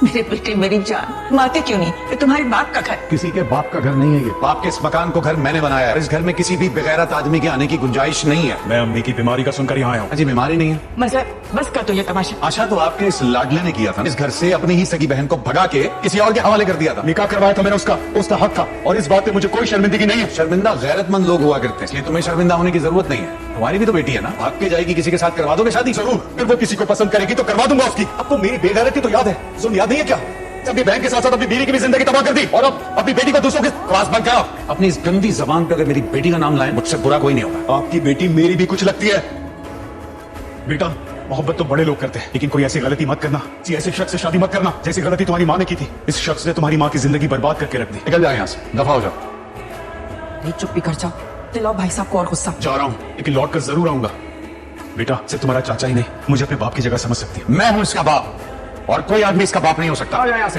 मेरे बेटे मेरी जान माते क्यों नहीं? ये तुम्हारे बाप का घर। किसी के बाप का घर नहीं है ये। बाप के इस मकान को घर मैंने बनाया है। इस घर में किसी भी बेगैरत आदमी के आने की गुंजाइश नहीं है। मैं अम्मी की बीमारी का सुनकर यहाँ आया हूँ। अजी बीमारी नहीं है। मतलब बस कर दो ये तमाशा। आशा तो आपके इस लाडले ने किया था। इस घर से अपनी ही सगी बहन को भगा के किसी और के हवाले कर दिया था। निकाह करवाया था मैंने उसका हक था, और इस बात पे मुझे कोई शर्मिंदगी नहीं है। शर्मिंदा गैरतमंद लोग हुआ करते हैं, इसलिए तुम्हें शर्मिंदा होने की जरूरत नहीं है। तुम्हारी भी तो बेटी है ना, भाग के जाएगी किसी के साथ, करवा दोगे शादी? जरूर, फिर वो किसी को पसंद करेगी तो करवा दूंगा उसकी। आपको मेरी बेगैरती तो याद है, जुल्म याद नहीं है क्या? अपनी बहन के साथ साथ अपनी बीवी की भी जिंदगी तबाह कर दी, और अब अपनी बेटी का दूसरों के पास बंद करा। अपनी इस गंदी जबान पे अगर मेरी बेटी का नाम लाए, मुझसे बुरा कोई नहीं होगा। आपकी बेटी मेरी भी कुछ लगती है। बेटा, मोहब्बत तो बड़े लोग करते हैं, लेकिन कोई ऐसी गलती मत करना, किसी ऐसे शख्स से शादी मत करना जैसी गलती तुम्हारी माँ ने की थी। इस शख्स ने तुम्हारी माँ की जिंदगी बर्बाद करके रख दी। निकल जाए यहाँ से, दफा हो जाओ। नहीं चुप भी कर जाओ, दिलाओ भाई साहब को और गुस्सा। जा रहा हूँ, लेकिन लौट कर जरूर आऊंगा। बेटा, सिर्फ तुम्हारा चाचा ही नहीं, मुझे अपने बाप की जगह समझ सकती है। मैं हूँ इसका बाप, और कोई आदमी इसका बाप नहीं हो सकता। आ जाए यहाँ से।